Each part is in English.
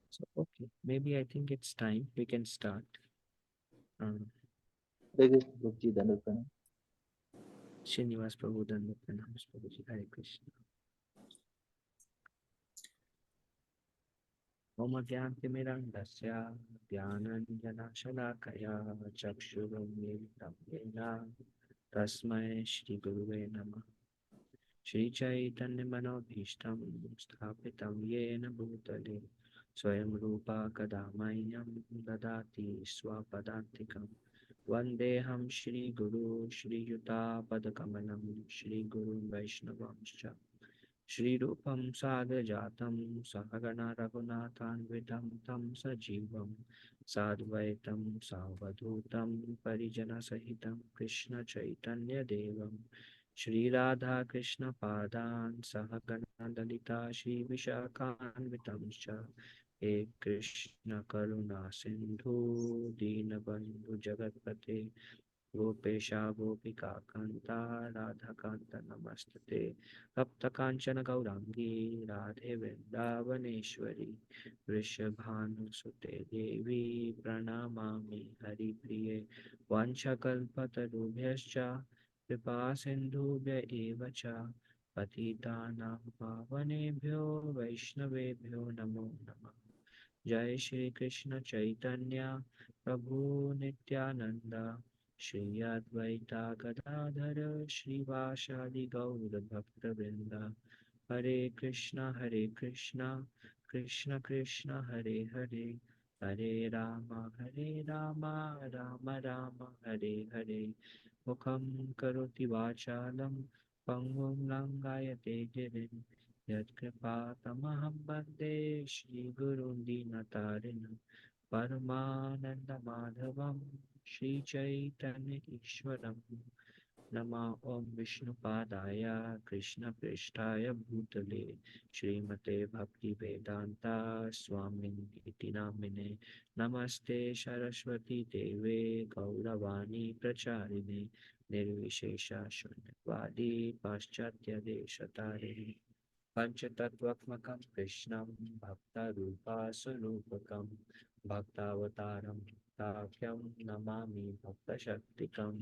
So, okay, maybe I think it's time we can start. Um, Hare Krishna, Bhakti, Dandapan. Srinivas Prabhu Dandavat Pranams Prabhuji, Hare Krishna. Om Gyantimirandasya Dhyananjana-shalakaya Chakshurumilitam Yena Tasmai Shri Guruve Namah. Shri Chaitanya Manobhishtam Sthapitam Yena Bhutale Swayam Rupa Kadamayyam Dadati Swapadantikam Vandeham Shri Guru Shri Yuta Padakamalam Shri Guru Vaishnavamscha Shri Rupam Sagajatam Sahagana Raghunathanvitam Tam Sajivam Sadvaitam Savadhutam Parijana Sahitam Krishna Chaitanya Devam Shri Radha Krishna Padan Sahagana Lalita Shri Vishakhanvitamscha He Krishna Karuna Sindhu Dinabandhu Jagatpate Gopesha Gopika Kanta Radha Kanta Namastate Tapta Kanchana Gaurangi Radhe Vrindavaneshwari Vrishabhanu Sute Devi Pranamami Hari Priye Vanchakalpatarubhyascha Kripa Sindhubhya Eva Cha Patitanam Pavanebhyo Vaishnavebhyo Namo Namah Jai Shri Krishna Chaitanya Prabhu Nityananda Shri Advaita Gadadhara Shrivasadi Gaura Bhakta Vrinda Hare Krishna Krishna Krishna Hare Hare Hare Rama Rama Rama Hare Hare Mukam Karoti Vachalam Pangum Langayate Girim Yatkripatamaham Bande Shri Guru Dinatarinam Paramananda Madhavam Shri Chaitanya Ishwaram Nama Om Vishnu Padaya Krishna Prishtaya Bhutale Srimate Bhakti Vedanta Swamin Iti Namine Namaste Saraswati Deve Gauravani Pracharine Nirvishesha Shunyavadi Paschatya Deshatare Panchatattvaत्मकं कृष्णं भक्तरूपास्वरूपकं भक्तावतारं भक्ताख्यं नमामि भक्तशक्तिकम्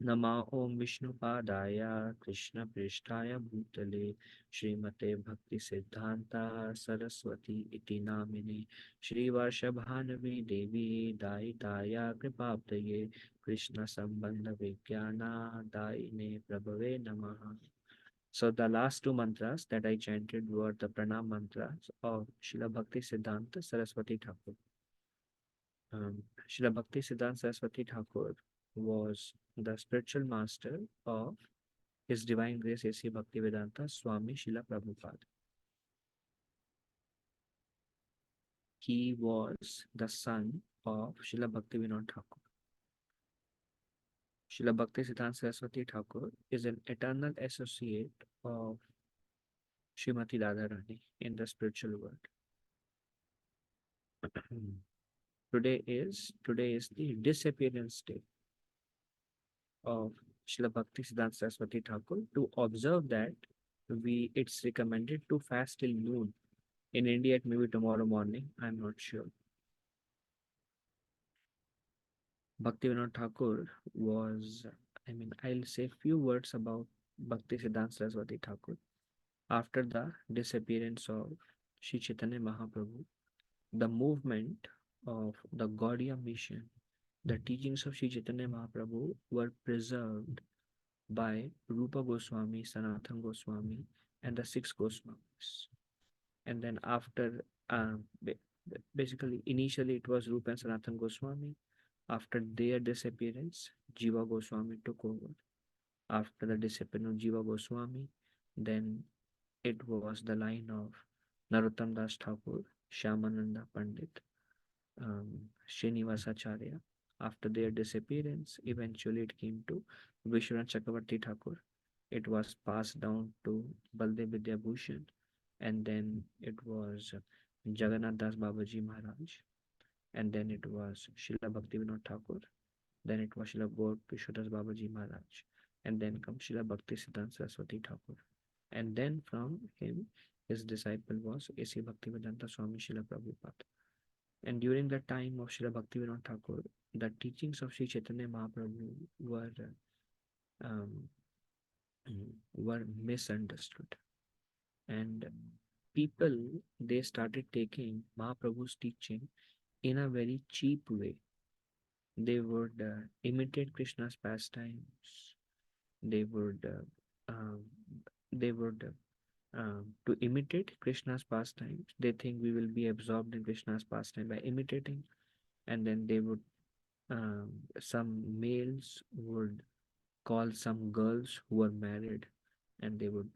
नमा ओम विष्णुपादाय कृष्णपृष्ठाय भूतले श्रीमते भक्ति सिद्धांता सरस्वती इति नामिने श्रीवर्षभानवी देवी दायिताया कृपाब्धये कृष्ण संबंध विज्ञाना दायिने प्रभवे नमः. So the last two mantras that I chanted were the pranam mantras of Srila Bhakti Siddhanta Saraswati Thakur. Srila Bhakti Siddhanta Saraswati Thakur was the spiritual master of His Divine Grace A.C. Bhaktivedanta Swami Srila Prabhupada. He was the son of Srila Bhaktivinoda Thakur. Srila Bhakti Siddhanta Saraswati Thakur is an eternal associate of Srimati Radharani in the spiritual world. Today is the disappearance day of Srila Bhakti Siddhanta Saraswati Thakur. To observe that, it's recommended to fast till noon. In India, it may be tomorrow morning. I'm not sure. Bhaktivinoda Thakur was, I'll say a few words about Bhakti Siddhanta Saraswati Thakur. After the disappearance of Sri Chaitanya Mahaprabhu, the movement of the Gaudiya mission, the teachings of Sri Chaitanya Mahaprabhu were preserved by Rupa Goswami, Sanatana Goswami, and the six Goswamis. And then after, basically, initially it was Rupa and Sanatana Goswami. After their disappearance, Jiva Goswami took over. After the disappearance of Jiva Goswami, then it was the line of Narottam Das Thakur, Shyamananda Pandit, Srinivasacharya. After their disappearance, eventually it came to Vishwanath Chakravarti Thakur. It was passed down to Baldev Vidya Bhushan, and then it was Jagannath Das Babaji Maharaj, and then it was Srila Bhaktivinoda Thakur, then it was Srila Gaur Kishore Das Babaji Maharaj, and then comes Srila Bhakti Siddhanta Saraswati Thakur. And then from him, his disciple was A.C. Bhaktivedanta Swami Srila Prabhupada. And during the time of Srila Bhaktivinoda Thakur, the teachings of Sri Chaitanya Mahaprabhu um, were misunderstood, and people, they started taking Mahaprabhu's teaching in a very cheap way. They would imitate Krishna's pastimes. They would they would to imitate Krishna's pastimes. They think we will be absorbed in Krishna's pastime by imitating, and then they would some males would call some girls who were married, and they would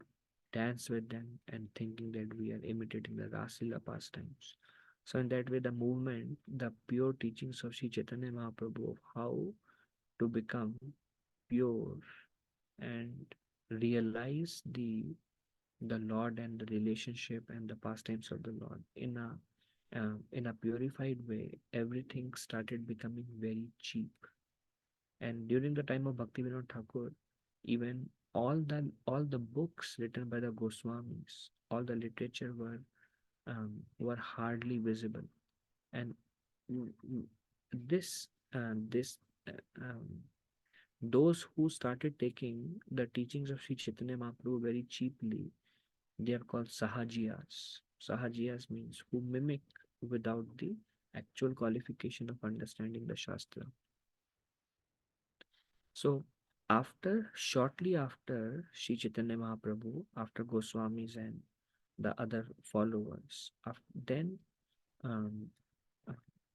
dance with them and thinking that we are imitating the Rasila pastimes. So in that way, the movement, the pure teachings of Sri Chaitanya Mahaprabhu of how to become pure and realize the Lord and the relationship and the pastimes of the Lord in a purified way, everything started becoming very cheap. And during the time of Bhaktivinoda Thakur, even all the books written by the Goswamis, all the literature were hardly visible. And mm, mm, this uh, um, those who started taking the teachings of Sri Chaitanya Mahaprabhu very cheaply, they are called Sahajiyas. Sahajiyas means who mimic without the actual qualification of understanding the Shastra. So shortly after Sri Chaitanya Mahaprabhu, after Goswamis and the other followers, then um, uh,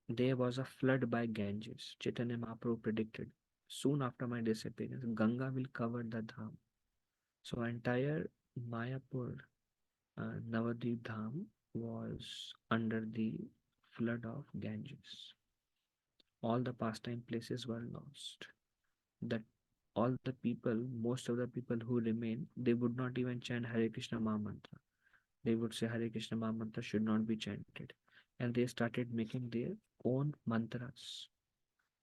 there was a flood by Ganges. Chaitanya Mahaprabhu predicted, soon after my disappearance, Ganga will cover the dham. So entire Mayapur, Navadvip Dham was under the flood of Ganges. All the pastime places were lost. That all the people, most of the people who remain, they would not even chant Hare Krishna Maha Mantra. They would say Hare Krishna Maha Mantra should not be chanted. And they started making their own mantras.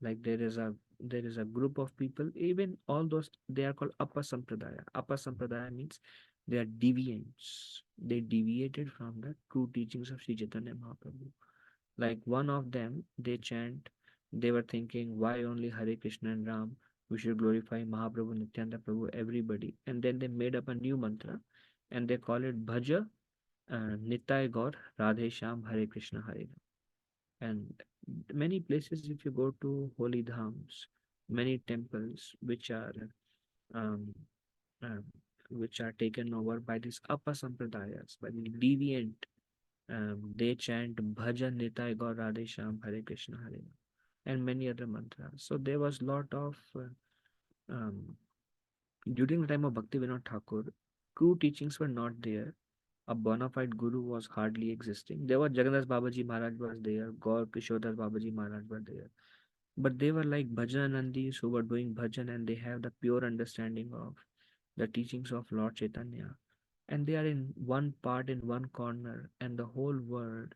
Like there is a group of people, even all those, they are called Appa Sampradaya. Appa Sampradaya means they are deviants. They deviated from the true teachings of Sri Chaitanya Mahaprabhu. Like one of them, they were thinking, why only Hare Krishna and Ram? We should glorify Mahaprabhu, Nityananda Prabhu, everybody. And then they made up a new mantra and they call it Bhaja Nitai Gaur Radhe Sham Hare Krishna Hare Ram. And many places, if you go to holy dhams, many temples um, uh, which are taken over by these Appa Sampradayas, by the deviant, they chant Bhajan Nitai Gaur Radhe Sham Hare Krishna Hare Ram and many other mantras. So there was lot of um, during the time of Bhakti Vinod Thakur, true teachings were not there. A bona fide guru was hardly existing. There was Jagannath Babaji Maharaj was there, Gaur Kishodas Babaji Maharaj were there. But they were like bhajanandis who were doing bhajan and they have the pure understanding of the teachings of Lord Chaitanya. And they are in one part, in one corner, and the whole world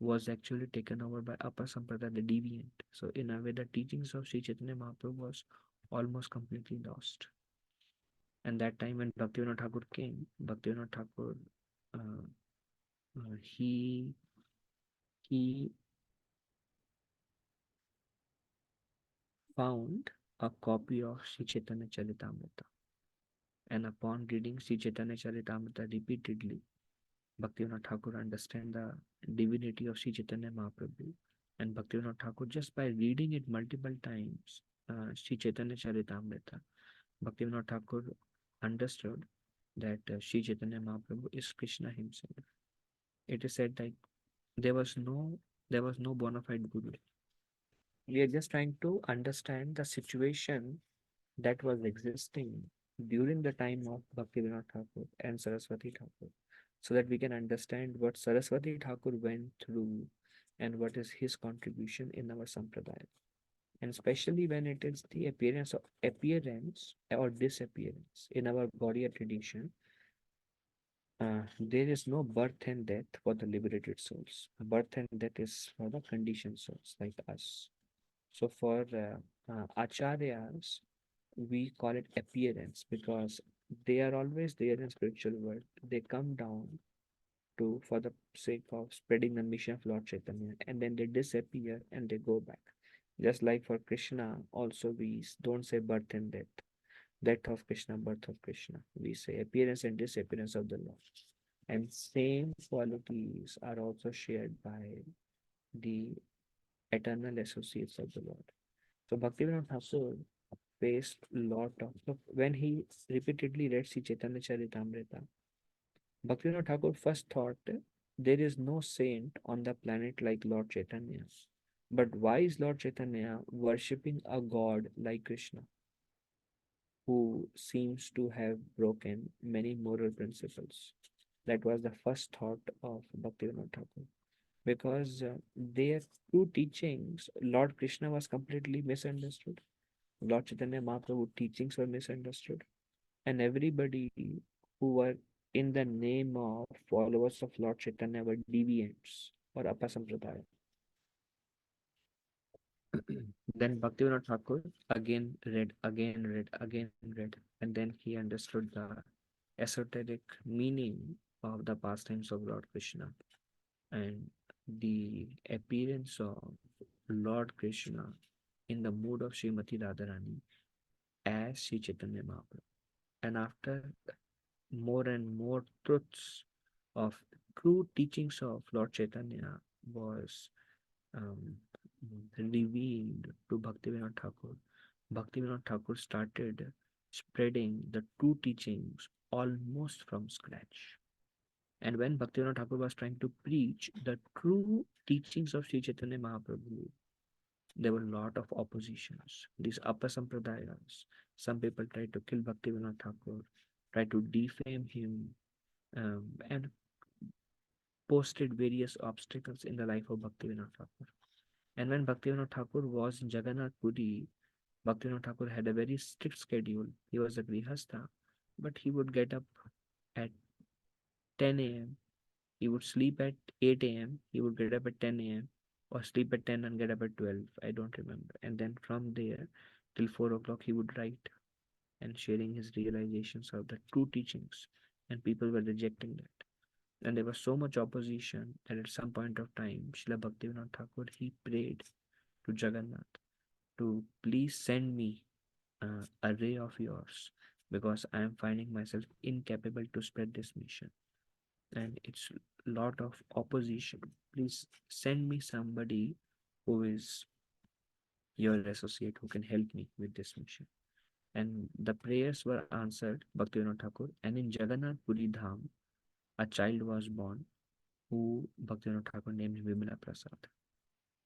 was actually taken over by Upper Sampradaya, the deviant. So in a way, the teachings of Sri Chaitanya Mahaprabhu was almost completely lost. And that time when Bhaktivinoda Thakur came, Bhaktivinoda Thakur, uh, he found a copy of Sri Chaitanya Charitamrita. And upon reading Sri Chaitanya Charitamrita repeatedly, Bhaktivinoda Thakur understand the divinity of Sri Chaitanya Mahaprabhu. And Bhaktivinoda Thakur, just by reading it multiple times, Sri Chaitanya Charitamrita, Bhaktivinoda Thakur understood that Sri Chaitanya Mahaprabhu is Krishna himself. It is said that there was no there was no bona fide guru. We are just trying to understand the situation that was existing during the time of Bhaktivinoda Thakur and Saraswati Thakur, so that we can understand what Saraswati Thakur went through and what is his contribution in our sampradaya. And especially when it is the appearance or disappearance in our Gaudiya tradition, there is no birth and death for the liberated souls. Birth and death is for the conditioned souls like us. So for acharyas, we call it appearance because they are always there in spiritual world. They come down to for the sake of spreading the mission of Lord Chaitanya, and then they disappear and they go back. Just like for Krishna, also don't say birth and death of Krishna, birth of Krishna. We say appearance and disappearance of the Lord. And same qualities are also shared by the eternal associates of the Lord. So Bhaktivinoda Thakur faced lot of so when he repeatedly read Sri Chaitanya Charitamrita, Bhaktivinoda Thakur first thought there is no saint on the planet like Lord Chaitanya. But why is Lord Chaitanya worshipping a god like Krishna, who seems to have broken many moral principles? That was the first thought of Bhaktivinoda Thakur. Because their true teachings, Lord Krishna was completely misunderstood. Lord Chaitanya Mahaprabhu teachings were misunderstood. And everybody who were in the name of followers of Lord Chaitanya were deviants or apasampradaya. Then Bhaktivinoda Thakur again read, and then he understood the esoteric meaning of the pastimes of Lord Krishna and the appearance of Lord Krishna in the mood of Srimati Radharani as Sri Chaitanya Mahaprabhu. And after more and more truths of true teachings of Lord Chaitanya was um, revealed to Bhaktivinoda Thakur, Bhaktivinoda Thakur started spreading the true teachings almost from scratch. And when Bhaktivinoda Thakur was trying to preach the true teachings of Sri Chaitanya Mahaprabhu, there were a lot of oppositions. These upper sampradayas, some people tried to kill Bhaktivinoda Thakur, tried to defame him, and posted various obstacles in the life of Bhaktivinoda Thakur. And when Bhaktivinoda Thakur was in Jagannath Puri, Bhaktivinoda Thakur had a very strict schedule. He was a grihastha, but he would get up at 10 a.m. He would sleep at 8 a.m. He would get up at 10 a.m. or sleep at 10 and get up at 12. I don't remember. And then from there till 4 o'clock, he would write and sharing his realizations of the true teachings. And people were rejecting that. And there was so much opposition that at some point of time, Srila Bhaktivinoda Thakur, he prayed to Jagannath to please send me a ray of yours because I am finding myself incapable to spread this mission. And it's a lot of opposition. Please send me somebody who is your associate who can help me with this mission. And the prayers were answered, Bhaktivinoda Thakur. And in Jagannath Puri Dham, a child was born who Bhaktivinoda Thakur named Vimala Prasad.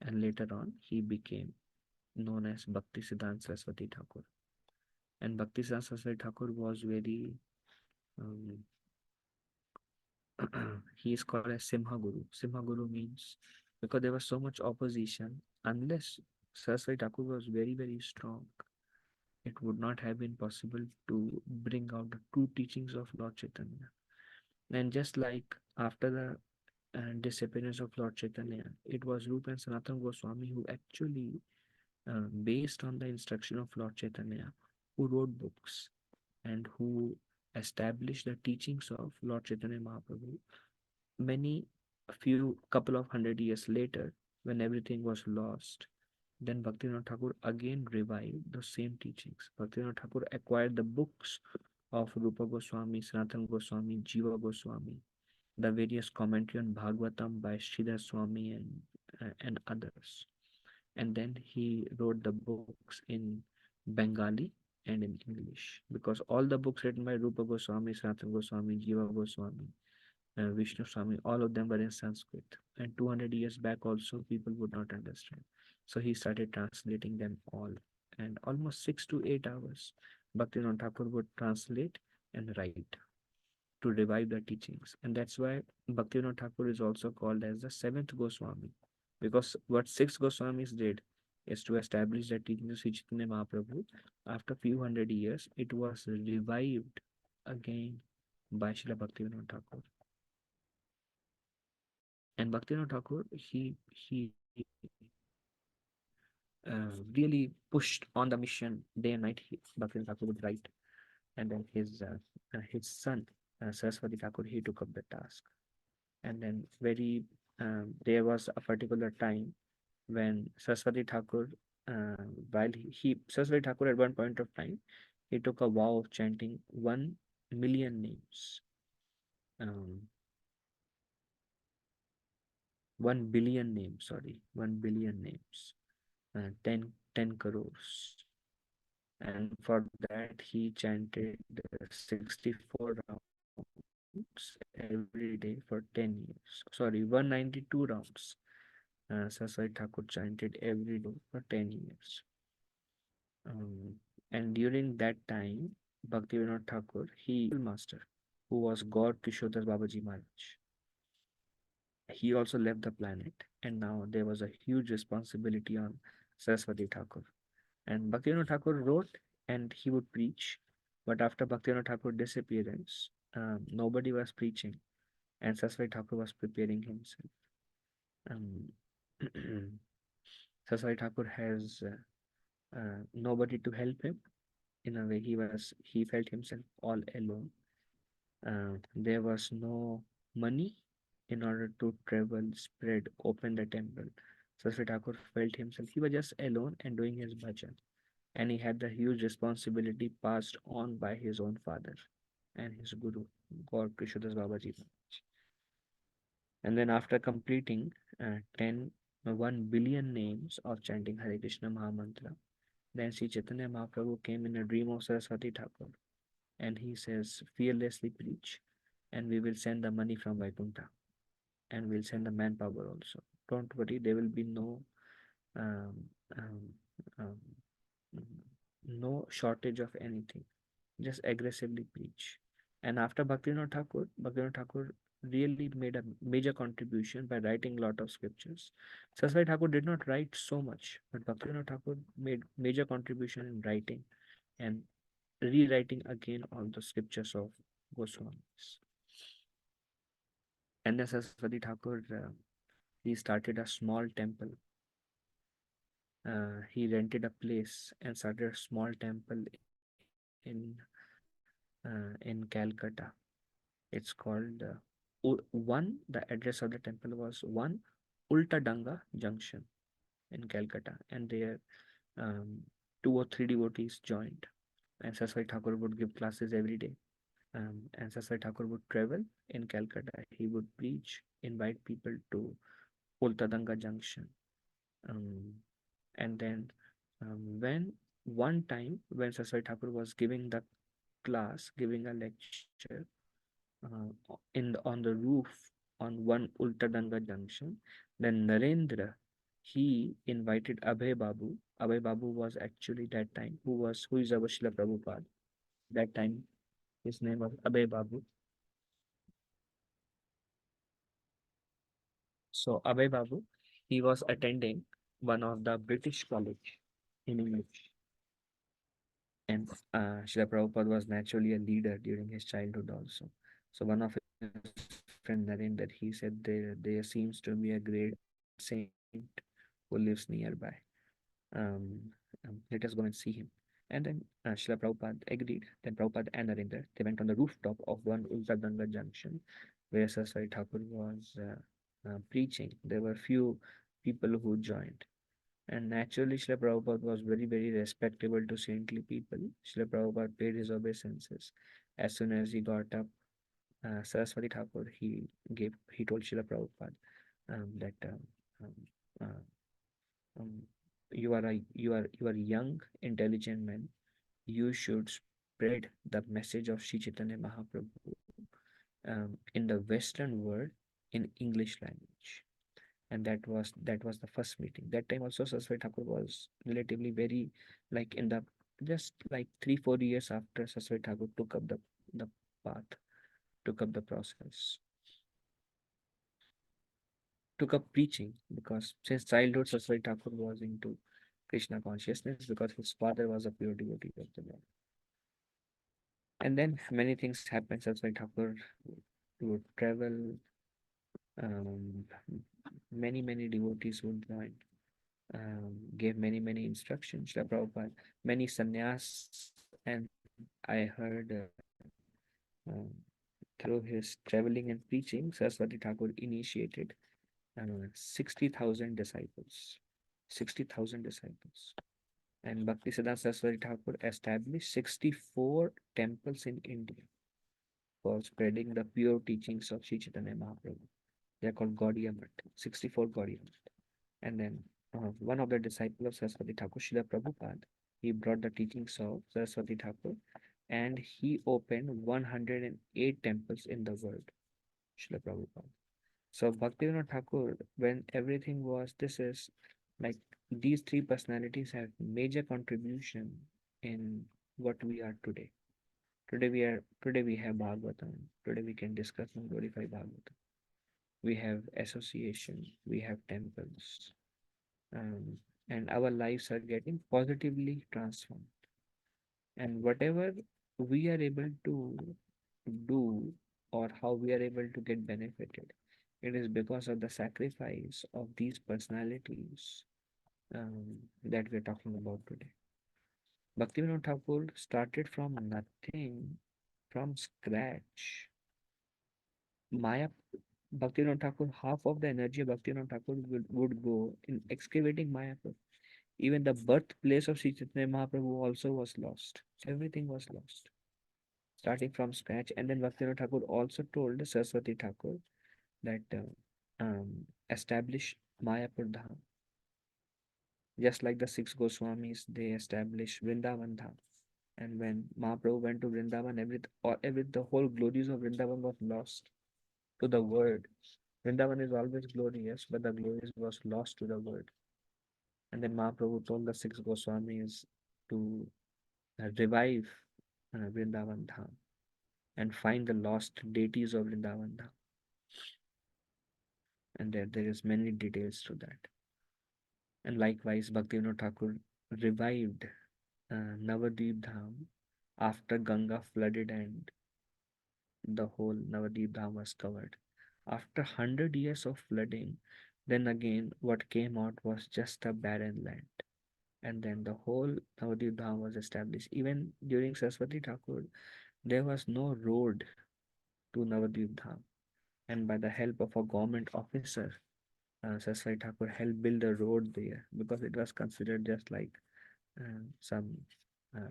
And later on, he became known as Bhakti Siddhanta Saraswati Thakur. And Bhakti Siddhanta Saraswati Thakur was very, um, he is called as Simha Guru. Simha Guru means because there was so much opposition, unless Saraswati Thakur was very, very strong, it would not have been possible to bring out the true teachings of Lord Chaitanya. And just like after the disappearance of Lord Chaitanya, it was Rupa and Sanatana Goswami who actually, based on the instruction of Lord Chaitanya, who wrote books and who established the teachings of Lord Chaitanya Mahaprabhu. Many, a few couple of 100 years later, when everything was lost, then Bhaktivinoda Thakur again revived the same teachings. Bhaktivinoda Thakur acquired the books of Rupa Goswami, Sanatana Goswami, Jiva Goswami, the various commentary on Bhagavatam by Sridhar Swami and others. And then he wrote the books in Bengali and in English because all the books written by Rupa Goswami, Sanatana Goswami, Jiva Goswami, Vishnu Swami, all of them were in Sanskrit. And 200 years back also people would not understand. So he started translating them all. And almost 6 to 8 hours, Bhaktivinoda Thakur would translate and write to revive the teachings. And that's why Bhaktivinoda Thakur is also called as the seventh Goswami. Because what six Goswamis did is to establish the teachings of Sri Chaitanya Mahaprabhu. After few 100 years, it was revived again by Srila Bhaktivinoda Thakur. And Bhaktivinoda Thakur, he really pushed on the mission day and night. Bhakti Thakur would write, and then his son Saraswati Thakur, he took up the task. And then there was a particular time when Saraswati Thakur, while Saraswati Thakur at one point of time, he took a vow of chanting 1 million names, um, 1 billion names, sorry, 1 billion names, 10 crores. And for that, he chanted 64 rounds every day for 10 years. Sorry, 192 rounds. Saraswati Thakur chanted every day for 10 years. Um, and during that time, Bhaktivinoda Thakur, he master, who was God Kishodas Babaji Maharaj. He also left the planet, and now there was a huge responsibility on Saraswati Thakur. And Bhaktivinoda Thakur wrote and he would preach, but after Bhaktivinoda Thakur's disappearance, nobody was preaching, and Saraswati Thakur was preparing himself. Um, Saraswati Thakur has nobody to help him. In a way, he felt himself all alone. There was no money in order to travel, spread, open the temple. Saraswati Thakur felt himself, he was just alone and doing his bhajan. And he had the huge responsibility passed on by his own father and his guru, God Krishodas Babaji. And then after completing 1 billion names of chanting Hare Krishna Mahamantra, then Sri Chaitanya Mahaprabhu came in a dream of Saraswati Thakur, and he says, fearlessly preach, and we will send the money from Vaikuntha, and we'll send the manpower also. Don't worry, there will be um, um, um, no shortage of anything. Just aggressively preach. And after Bhaktivinoda Thakur really made a major contribution by writing a lot of scriptures. Saraswati Thakur did not write so much, but Bhaktivinoda Thakur made major contribution in writing and rewriting again all the scriptures of Goswamis. And then Saraswati Thakur, he started a small temple. He rented a place and started a small temple in Calcutta. It's called the address of the temple was 1 Ultadanga Junction in Calcutta, and there um, 2 or 3 devotees joined. And Saraswati Thakur would give classes every day. And Saraswati Thakur would travel in Calcutta. He would preach, invite people to Ultadanga Junction. Um, and then when one time when Saraswati Thakur was giving the class, giving a lecture, on the roof on 1 Ultadanga Junction. Then Narendra, he invited Abhay Babu. Abhay Babu was actually that time who is our Srila Prabhupada. That time his name was Abhay Babu. So Abhay Babu, he was attending one of the British college in English. And Srila Prabhupada was naturally a leader during his childhood also. So one of his friend Narendra, he said there seems to be a great saint who lives nearby. Um, Let us go and see him. And then Srila Prabhupada agreed. Then Prabhupada and Narendra, they went on the rooftop of 1 Ultadanga Junction, where Saraswati Thakur was preaching. There were few people who joined. And naturally, Srila Prabhupada was very, very respectable to saintly people. Srila Prabhupada paid his obeisances. As soon as he got up, Saraswati Thakur, he told Srila Prabhupada that um, um, you are young, intelligent man. You should spread the message of Sri Chaitanya Mahaprabhu in the Western world in English language. And that was the first meeting. That time also Saraswati Thakur was relatively very, like, in the just like 3-4 years after Saraswati Thakur took up the path, took up the process, took up preaching, because since childhood Saraswati Thakur was into Krishna consciousness because his father was a pure devotee of the Lord. And then many things happened. Saraswati Thakur would travel, um, many devotees would join. gave many instructions. Srila Prabhupada, many sannyas, and I heard um, through his traveling and preaching, Saraswati Thakur initiated 60,000 disciples. 60,000 disciples. And Bhaktisiddhanta Saraswati Thakur established 64 temples in India for spreading the pure teachings of Sri Chaitanya Mahaprabhu. They are called Gaudiya Math, 64 Gaudiya Math. And then one of the disciples of Saraswati Thakur, Srila Prabhupada, he brought the teachings of Saraswati Thakur and he opened 108 temples in the world, Srila Prabhupada. So Bhaktivinoda Thakur, when everything was, this is like these three personalities have major contribution in what we are today. Today we have Bhagavatam. Today we can discuss and glorify Bhagavatam. We have association, we have temples, um, and our lives are getting positively transformed. And whatever we are able to do or how we are able to get benefited, it is because of the sacrifice of these personalities that we are talking about today. Bhaktivinoda Thakur started from nothing, from scratch. Maya Bhaktivinoda Thakur, half of the energy of Bhaktivinoda Thakur would go in excavating Mayapur. Even the birthplace of Sri Chaitanya Mahaprabhu also was lost. Everything was lost, starting from scratch. And then Bhaktivinoda Thakur also told Saraswati Thakur that establish Mayapur Dham. Just like the six Goswamis, they established Vrindavan Dham. And when Mahaprabhu went to Vrindavan, the whole glories of Vrindavan was lost to the world. Vrindavan is always glorious, but the glories was lost to the world. And then Mahaprabhu told the six Goswamis to revive Vrindavan Dham and find the lost deities of Vrindavan Dham. And there is many details to that. And likewise, Bhaktivinoda Thakur revived Navadvip Dham after Ganga flooded and the whole Navadvip Dham was covered. After 100 years of flooding, then again what came out was just a barren land. And then the whole Navadvip Dham was established. Even during Saraswati Thakur, there was no road to Navadvip Dham. And by the help of a government officer, Saraswati Thakur helped build a road there because it was considered just like uh, some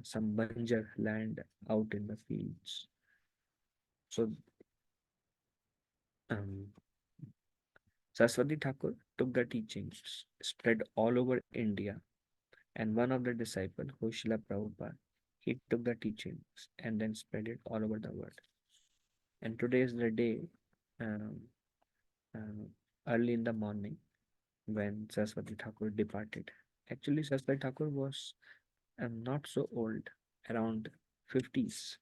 some banjar land out in the fields. So um, Saraswati Thakur took the teachings, spread all over India, and one of the disciples, who is Srila Prabhupada, he took the teachings and then spread it all over the world. And today is the day, um, um, early in the morning, when Saraswati Thakur departed. Actually, Saraswati Thakur was not so old, around 50s,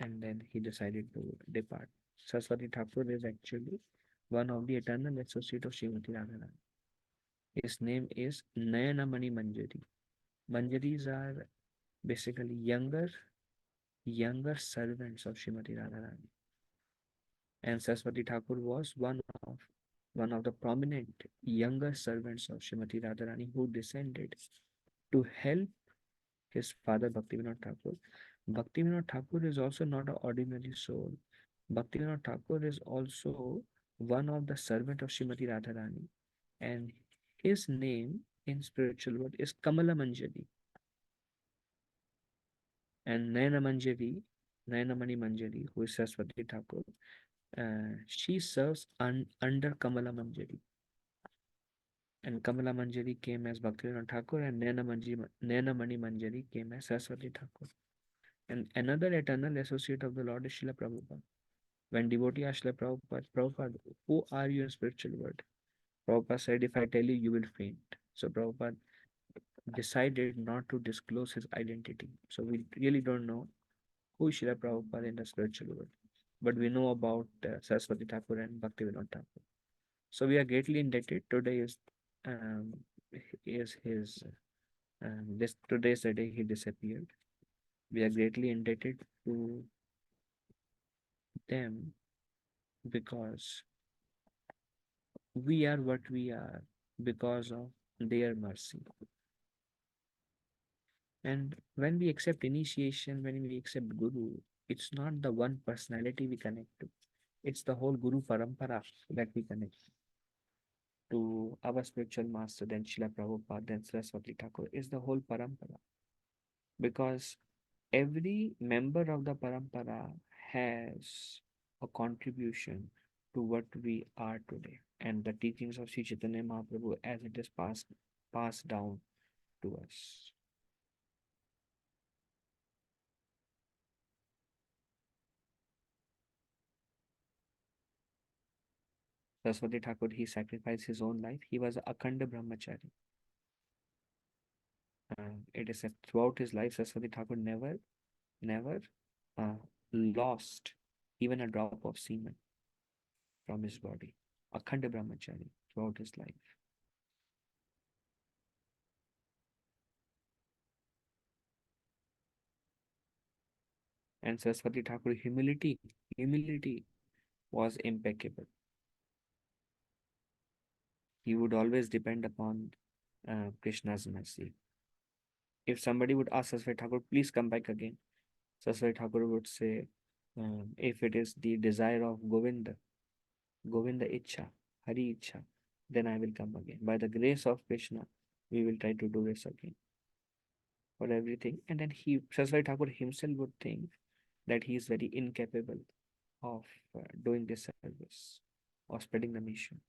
and then he decided to depart. Saraswati Thakur is actually one of the eternal associate of Srimati Radharani. His name is Nayanamani Manjari. Manjaris are basically younger servants of Srimati Radharani. And Saraswati Thakur was one of the prominent younger servants of Srimati Radharani who descended to help his father Bhaktivinoda Thakur. Bhaktivinoda Thakur is also not an ordinary soul. Bhaktivinoda Thakur is also one of the servant of Srimati Radharani, and his name in spiritual world is Kamala Manjari. And Nayanamani Manjari, who is Saraswati Thakur, she serves under Kamala Manjari. And Kamala Manjari came as Bhaktivinoda Thakur, and Nayanamani Manjari came as Saraswati Thakur. And another eternal associate of the Lord is Srila Prabhupada. When devotee asked Srila Prabhupada, who are you in spiritual world? Prabhupada said, if I tell you, you will faint. So Prabhupada decided not to disclose his identity. So we really don't know who is Srila Prabhupada in the spiritual world. But we know about Saraswati Thakur and Bhaktivinoda Thakur. So we are greatly indebted. Um, is his this today is the day he disappeared. We are greatly indebted to them because we are what we are because of their mercy. And when we accept initiation, when we accept Guru, it's not the one personality we connect to. It's the whole Guru Parampara that we connect to our spiritual master, then Srila Prabhupada, then Saraswati Thakur, is the whole Parampara. Because every member of the Parampara has a contribution to what we are today. And the teachings of Sri Chaitanya Mahaprabhu as it is passed down to us. Saraswati Thakur, he sacrificed his own life. He was Akhanda Brahmachari. It is said throughout his life, Saraswati Thakur never uh, lost even a drop of semen from his body. Akhanda Brahmachari throughout his life. And Saraswati Thakur humility was impeccable. He would always depend upon Krishna's mercy. If somebody would ask Saraswati Thakur, please come back again, Saraswati Thakur would say, if it is the desire of Govinda Ichha, Hari Ichha, then I will come again. By the grace of Krishna, we will try to do this again. For everything. And then Saraswati Thakur himself would think that he is very incapable of doing this service or spreading the mission.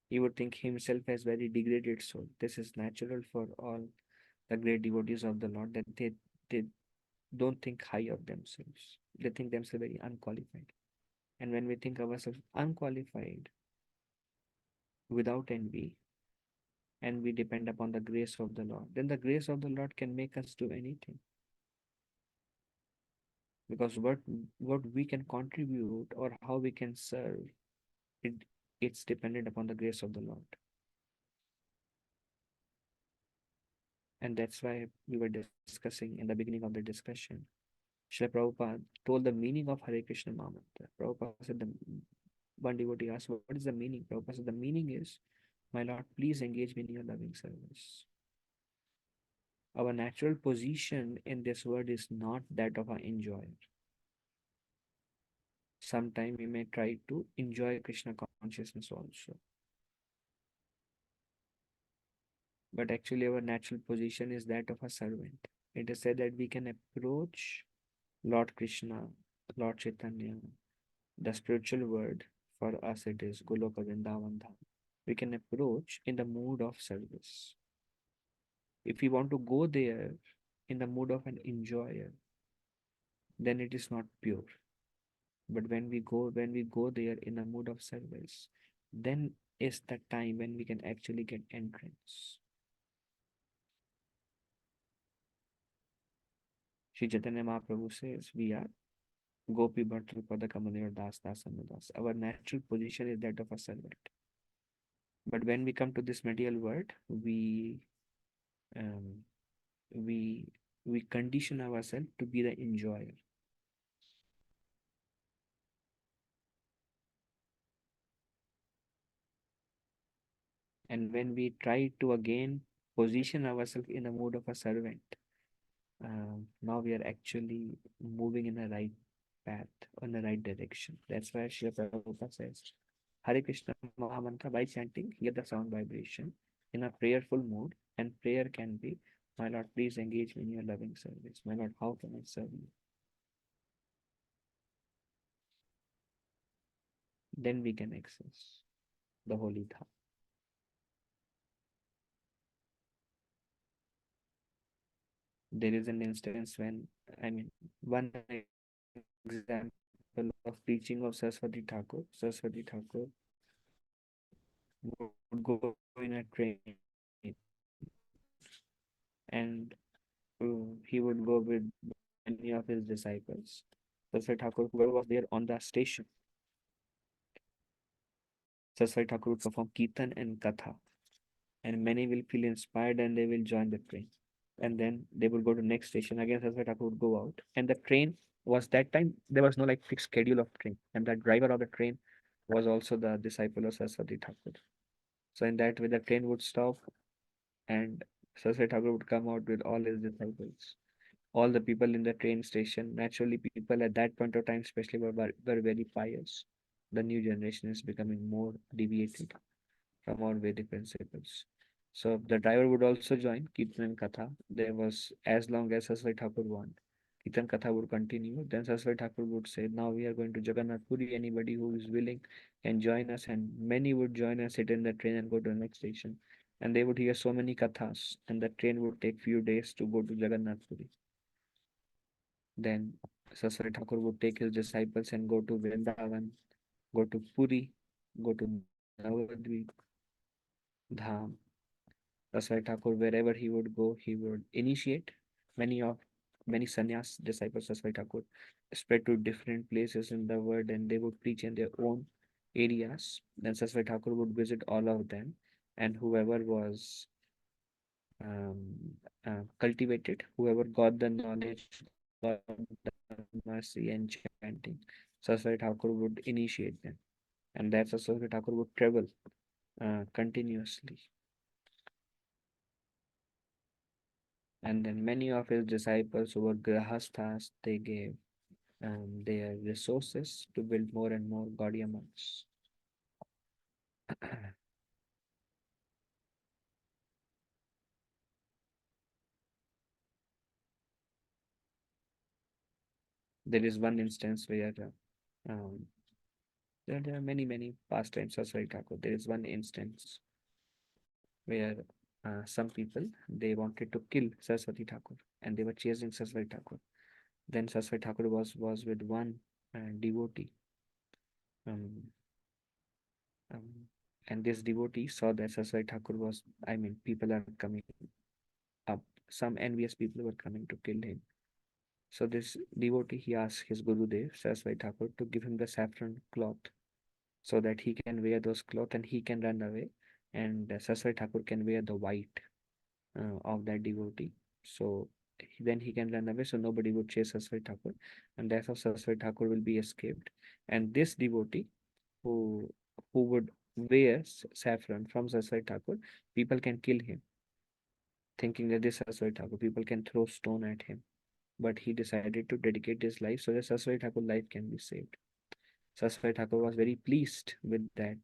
He would think himself as very degraded soul. This is natural for all the great devotees of the Lord, that they don't think high of themselves. They think themselves very unqualified. And when we think ourselves unqualified, without envy, and we depend upon the grace of the Lord, then the grace of the Lord can make us do anything. Because what we can contribute or how we can serve, it's dependent upon the grace of the Lord. And that's why we were discussing in the beginning of the discussion. Srila Prabhupada told the meaning of Hare Krishna Mahamantra. Prabhupada said, one devotee asked, what is the meaning? Prabhupada said, the meaning is, my Lord, please engage me in your loving service. Our natural position in this world is not that of an enjoyer. Sometimes we may try to enjoy Krishna consciousness also. But actually our natural position is that of a servant. It is said that we can approach Lord Krishna, Lord Chaitanya, the spiritual world. For us it is Goloka Vrindavan Dham. We can approach in the mood of service. If we want to go there in the mood of an enjoyer, then it is not pure. But when we go there in a mood of service, then is the time when we can actually get entrance. Shri Chaitanya Mahaprabhu says, we are Gopi Bhartal Pada Kamalaya Das Das Anudas. Our natural position is that of a servant. But when we come to this material world, we condition ourselves to be the enjoyer. And when we try to again position ourselves in the mood of a servant, now we are actually moving in the right path, in the right direction. That's why Srila Prabhupada says, Hare Krishna Mahamantra by chanting, hear the sound vibration in a prayerful mood, and prayer can be, my Lord, please engage me in your loving service. My Lord, how can I serve you? Then we can access the holy Dham. There is an instance when, one example of preaching of Saraswati Thakur. Saraswati Thakur would go in a train and he would go with many of his disciples. Saraswati Thakur, whoever was there on the station, Saraswati Thakur would perform Kirtan and Katha, and many will feel inspired and they will join the train. And then they would go to next station again. Saraswati Thakur would go out, and the train was that time there was no like fixed schedule of train, and the driver of the train was also the disciple of Saraswati Thakur. So in that way, the train would stop, and Saraswati Thakur would come out with all his disciples. All the people in the train station, naturally, people at that point of time, especially, were very pious. The new generation is becoming more deviated from our Vedic principles. So the driver would also join Kirtan and Katha. There was as long as Saraswati Thakur want. Kirtan Katha would continue. Then Saraswati Thakur would say, now we are going to Jagannath Puri. Anybody who is willing can join us. And many would join and sit in the train and go to the next station. And they would hear so many kathas, and the train would take few days to go to Jagannath Puri. Then Saraswati Thakur would take his disciples and go to Vrindavan, go to Puri, go to Navadvip, Dham. Saraswati Thakur, wherever he would go, he would initiate many of many sannyas disciples. Saraswati Thakur spread to different places in the world, and they would preach in their own areas. Then Saraswati Thakur would visit all of them, and whoever was cultivated, whoever got the knowledge, got the mercy and chanting, Saraswati Thakur would initiate them, and that Saraswati Thakur would travel continuously. And then many of his disciples who were grahasthas, they gave their resources to build more and more Gaudiya monks. There is one instance where there are many pastimes of Saraswati Thakur. There is one instance where some people they wanted to kill Saraswati Thakur and they were chasing Saraswati Thakur. Then Saraswati Thakur was with one devotee, um, um, and this devotee saw that Saraswati Thakur was. I mean, people are coming up. Some envious people were coming to kill him. So this devotee he asked his Gurudev Saraswati Thakur to give him the saffron cloth so that he can wear those cloth and he can run away, and Saraswati Thakur can wear the white of that devotee. So then he can run away, so nobody would chase Saraswati Thakur, and that's how Saraswati Thakur will be escaped. And this devotee who would wear saffron from Saraswati Thakur, people can kill him, thinking that this Saraswati Thakur, people can throw stone at him. But he decided to dedicate his life so that Saraswati Thakur life can be saved. Saraswati Thakur was very pleased with that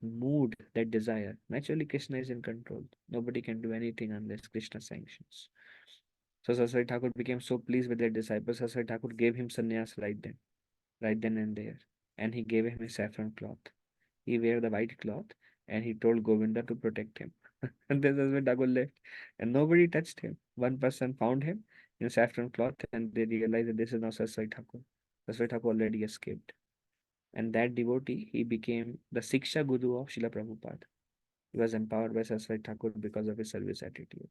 mood, that desire. Naturally, Krishna is in control. Nobody can do anything unless Krishna sanctions. So Saraswati Thakur became so pleased with their disciples. Saraswati Thakur gave him sannyas right then and there, and he gave him a saffron cloth. He wore the white cloth, and he told Govinda to protect him. And then Saraswati Thakur left, and nobody touched him. One person found him in saffron cloth, and they realized that this is not Saraswati Thakur. Saraswati Thakur already escaped. And that devotee, he became the Siksha Guru of Srila Prabhupada. He was empowered by Saraswati Thakur because of his service attitude.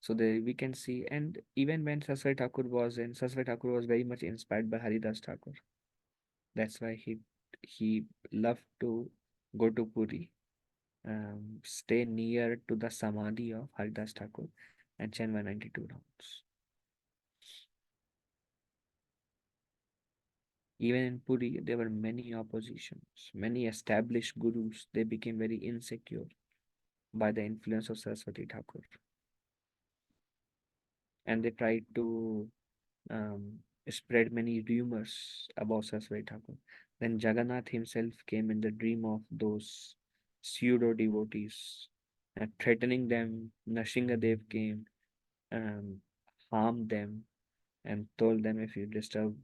So we can see, and even when Saraswati Thakur was very much inspired by Haridas Thakur. That's why he loved to go to Puri, stay near to the Samadhi of Haridas Thakur, and chant 192 rounds. Even in Puri, there were many oppositions, many established gurus. They became very insecure by the influence of Saraswati Thakur. And they tried to spread many rumors about Saraswati Thakur. Then Jagannath himself came in the dream of those pseudo devotees, threatening them. Nrsingadev came, harmed them, and told them, if you disturb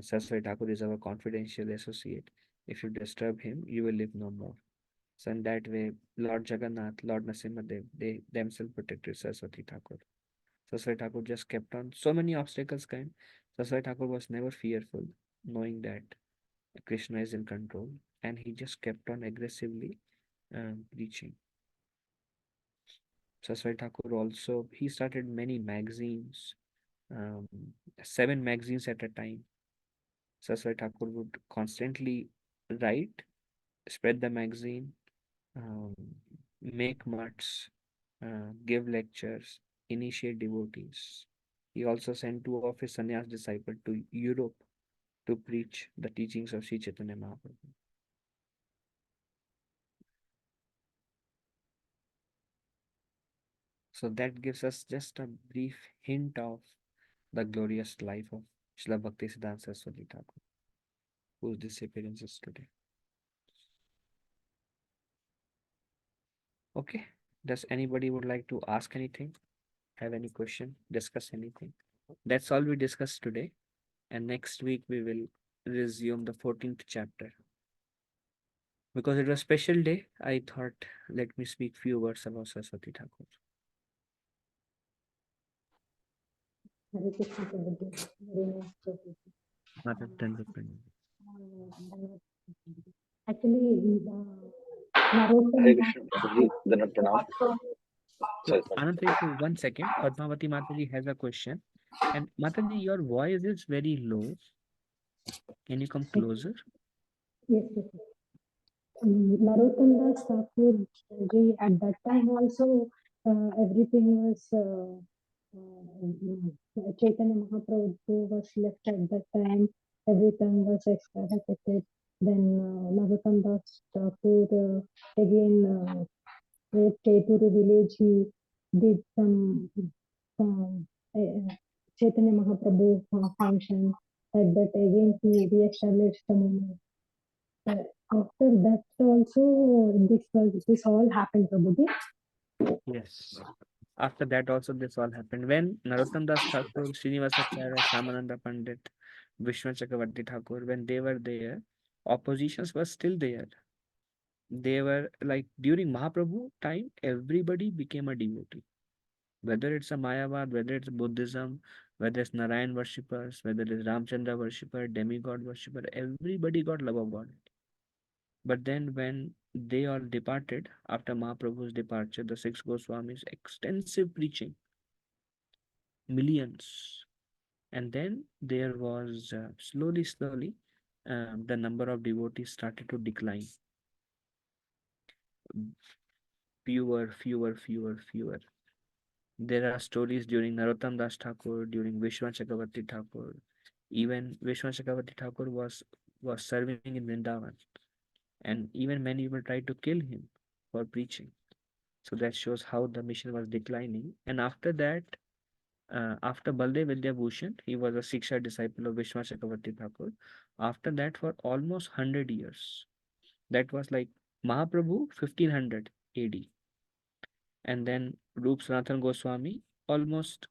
Saraswati Thakur is our confidential associate. If you disturb him, you will live no more. So in that way, Lord Jagannath, Lord Nrsimhadev, they themselves protected Saraswati Thakur. Saraswati Thakur just kept on. So many obstacles came. Saraswati Thakur was never fearful, knowing that Krishna is in control, and he just kept on aggressively preaching. Saraswati Thakur also, he started many magazines, 7 magazines at a time. Saraswati Thakur would constantly write, spread the magazine, make mutts, give lectures, initiate devotees. He also sent 2 of his sannyas disciples to Europe to preach the teachings of Sri Chaitanya Mahaprabhu. So that gives us just a brief hint of the glorious life of Srila Bhakti Siddhanta Saraswati Thakur, whose disappearance is today. Okay. Does anybody would like to ask anything? Have any question? Discuss anything? That's all we discussed today. And next week we will resume the 14th chapter. Because it was a special day, I thought let me speak few words about Saraswati Thakur. Hare Krishna Prabhuji. Very nice Prabhuji. Mother Dandaprana. Actually, Hare Krishna, Prabhuji. Dandavat Pranam. So, Sorry, sorry. Anantaji, 1 second. Padmavati Mataji has a question. And Mataji, your voice is very low. Can you come closer? yes, yes. Narottam Das Thakur ji, at that time also, everything was Chaitanya Mahaprabhu was left at that time. Everything was expected. Then Narottam Das Thakur again at Chaituru village he did some Chaitanya Mahaprabhu function. At that again he re-established the movement. After that also this all happened, Prabhuji. Yes. After that also this all happened. When Narottam Das Thakur, Srinivasacharya, Shyamananda Pandit, Vishnu Chakravarti Thakur, when they were there, oppositions were still there. They were like during Mahaprabhu time, everybody became a devotee. Whether it's a Mayavad, whether it's Buddhism, whether it's Narayan worshippers, whether it's Ramchandra worshipper, demigod worshipper, everybody got love of God. But then when they all departed after Mahaprabhu's departure, the six Goswamis, extensive preaching, millions. And then there was slowly, the number of devotees started to decline. Fewer. There are stories during Narottam Das Thakur, during Vishnu Chakravarti Thakur. Even Vishnu Chakravarti Thakur was serving in Vrindavan. And even many people tried to kill him for preaching. So that shows how the mission was declining. And after that, after Baldev Vidyabhushan, he was a Siksha disciple of Vishnu Chakravarti Thakur. After that, for almost 100 years, that was like Mahaprabhu 1500 AD. And then Rup Sanatan Goswami, almost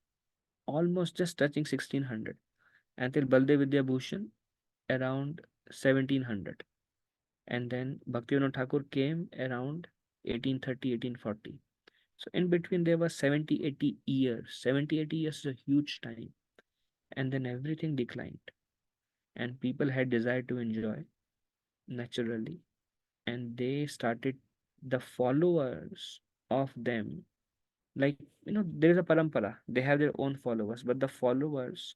just touching 1600 until Baldev Vidyabhushan around 1700. And then Bhaktivinoda Thakur came around 1830, 1840. So in between there was 70, 80 years. 70, 80 years is a huge time. And then everything declined. And people had desire to enjoy naturally. And they started, the followers of them, like, there is a parampara. They have their own followers, but the followers,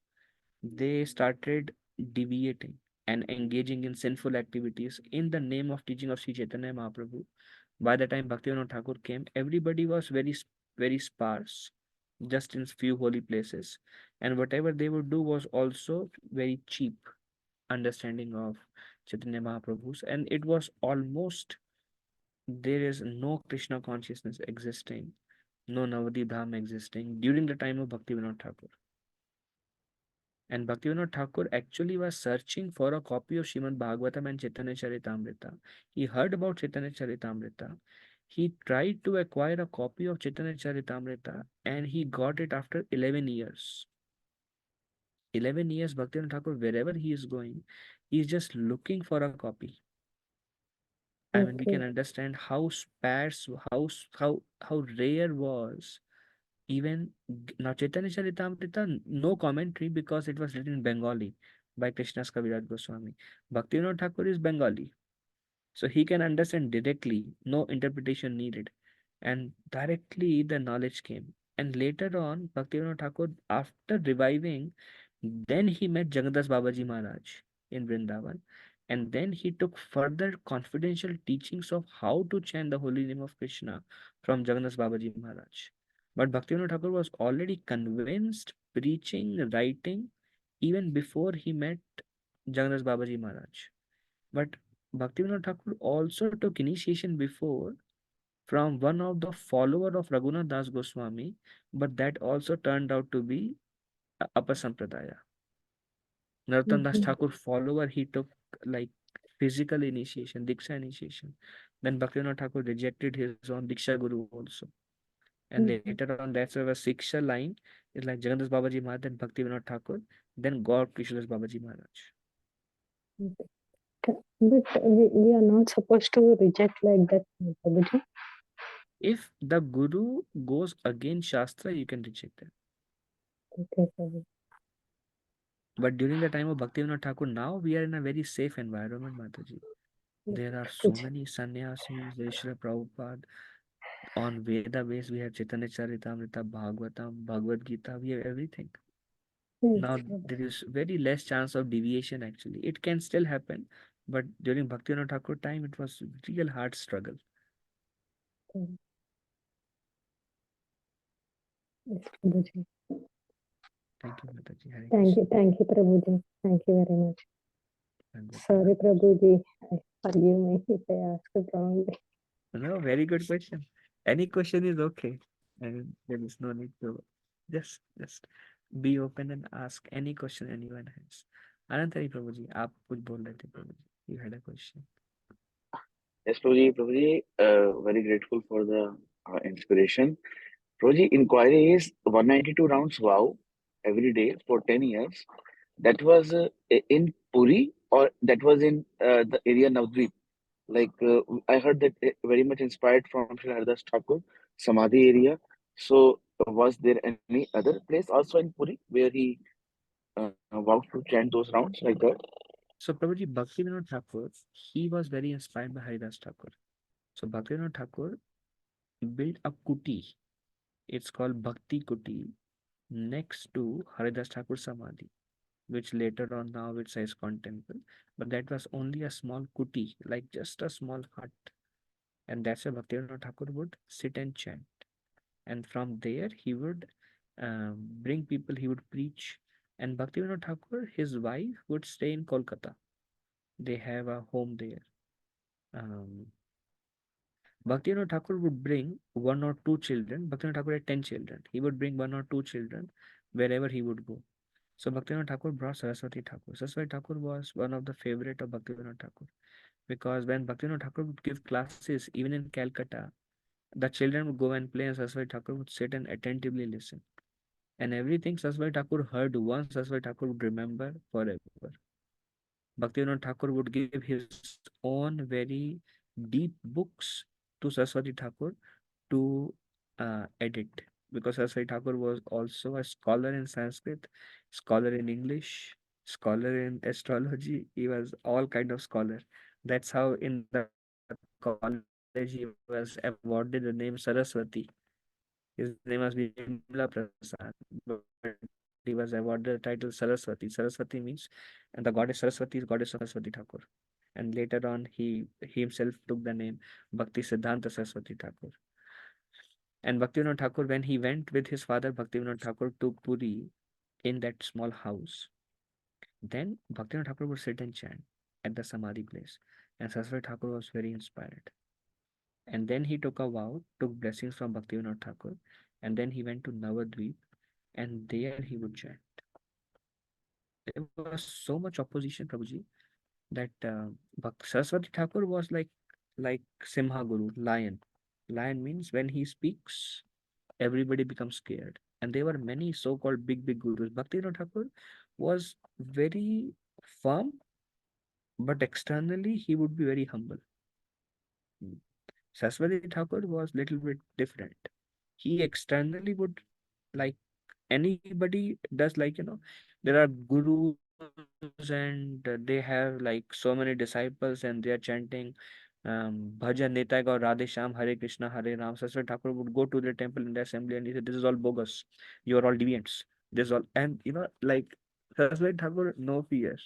they started deviating and engaging in sinful activities in the name of teaching of Sri Chaitanya Mahaprabhu. By the time Bhaktivinoda Thakur came, everybody was very sparse, just in few holy places, and whatever they would do was also very cheap understanding of Chaitanya Mahaprabhu's, and it was almost, there is no Krishna consciousness existing, no Navadip Dham existing during the time of Bhaktivinoda Thakur. And Bhaktivinoda Thakur actually was searching for a copy of Srimad Bhagavatam and Chaitanya Charitamrita. He heard about Chaitanya Charitamrita. He tried to acquire a copy of Chaitanya Charitamrita and he got it after 11 years. 11 years, Bhaktivinoda Thakur, wherever he is going, he is just looking for a copy. I mean, we can understand how sparse, how rare was even now Chaitanya Charitamrita, no commentary because it was written in Bengali by Krishna's Kaviraj Goswami. Bhaktivinoda Thakur is Bengali, so he can understand directly, no interpretation needed, and directly the knowledge came. And later on, Bhaktivinoda Thakur, after reviving, then he met Jagadas Babaji Maharaj in Vrindavan, and then he took further confidential teachings of how to chant the holy name of Krishna from Jagadas Babaji Maharaj. But Bhaktivinoda Thakur was already convinced, preaching, writing, even before he met Jagadas Babaji Maharaj. But Bhaktivinoda Thakur also took initiation before from one of the follower of Raghunath Das Goswami, but that also turned out to be Upper Sampradaya. Narottam Das Mhm. Thakur follower, he took like physical initiation, Diksha initiation. Then Bhaktivinoda Thakur rejected his own Diksha Guru also. And later Mhm. on, that's why the Siksha line is like Jagannath Babaji Maharaj, then Bhaktivinoda Thakur, then God Krishnadas Babaji Maharaj. But we are not supposed to reject like that, Prabhuji. If the Guru goes against Shastra, you can reject them. Okay, Prabhuji. But during the time of Bhaktivinoda Thakur, now we are in a very safe environment, Mataji. There are so Which, many sannyasis, there is Srila Prabhupada. On Veda base, we have Chaitanya Charitamrita, Bhagavatam, Bhagavad Gita, we have everything. yes, Now there is very less chance of deviation actually. It can still happen, but during Bhaktivinoda Thakur time, it was real hard struggle. Prabhuji. Yes, Prabhuji. Thank you, Mataji. Hare Krishna. Thank you, Prabhuji. Thank you very much. Dandavat Sorry, Pranam. Prabhuji. Forgive me if I asked it wrongly. No, very good question. Any question is okay. And there is no need to just be open and ask any question anyone has. Anantari Prabhuji, आप कुछ बोल रहे थे Prabhuji. You had a question. Yes, Prabhuji, very grateful for the inspiration. Prabhuji, inquiry is 192 rounds wow every day for 10 years. That was in Puri or that was in the area Navadvip. Like I heard that very much inspired from Sri Haridas Thakur, Samadhi area. So was there any other place also in Puri where he vowed to chant those rounds like that? So Prabhuji, Bhaktivinoda Thakur, he was very inspired by Haridas Thakur. So Bhaktivinoda Thakur built a kuti. It's called Bhakti Kuti next to Haridas Thakur Samadhi, which later on now it's a ISKCON temple. But that was only a small kuti, like just a small hut. And that's where Bhaktivinoda Thakur would sit and chant. And from there, he would bring people, he would preach. And Bhaktivinoda Thakur, his wife, would stay in Kolkata. They have a home there. Um, Bhaktivinoda Thakur would bring one or two children. Bhaktivinoda Thakur had 10 children. He would bring one or two children wherever he would go. So Bhaktivinoda Thakur brought Saraswati Thakur. Saraswati Thakur was one of the favorite of Bhaktivinoda Thakur because when Bhaktivinoda Thakur would give classes, even in Calcutta, the children would go and play and Saraswati Thakur would sit and attentively listen. And everything Saraswati Thakur heard once, Saraswati Thakur would remember forever. Bhaktivinoda Thakur would give his own very deep books to Saraswati Thakur to edit because Saraswati Thakur was also a scholar in Sanskrit, scholar in English, scholar in astrology. He was all kind of scholar. That's how in the college he was awarded the name Saraswati. His name was Vimla Prasad, but he was awarded the title Saraswati. Saraswati means, and the goddess Saraswati is goddess of Saraswati Thakur. And later on, he himself took the name Bhakti Siddhanta Saraswati Thakur. And Bhaktivinoda Thakur, when he went with his father Bhaktivinoda Thakur to Puri in that small house, then Bhaktivinoda Thakur would sit and chant at the Samadhi place. And Saraswati Thakur was very inspired. And then he took a vow, took blessings from Bhaktivinoda Thakur, and then he went to Navadvip, and there he would chant. There was so much opposition, Prabhuji, that Saraswati Thakur was like Simha Guru, lion. Lion means when he speaks, everybody becomes scared. And there were many so-called big gurus. Bhaktivinoda Thakur was very firm, but externally he would be very humble. Mm. Saraswati Thakur was little bit different. He externally would like anybody does there are gurus and they have like so many disciples and they are chanting bhajan Nitya Gaur Radhe Shyam Hare Krishna Hare Ram. Saraswati Thakur would go to the temple in the assembly and he said, this is all bogus, you are all deviants, this all. And like Saraswati Thakur, no fear.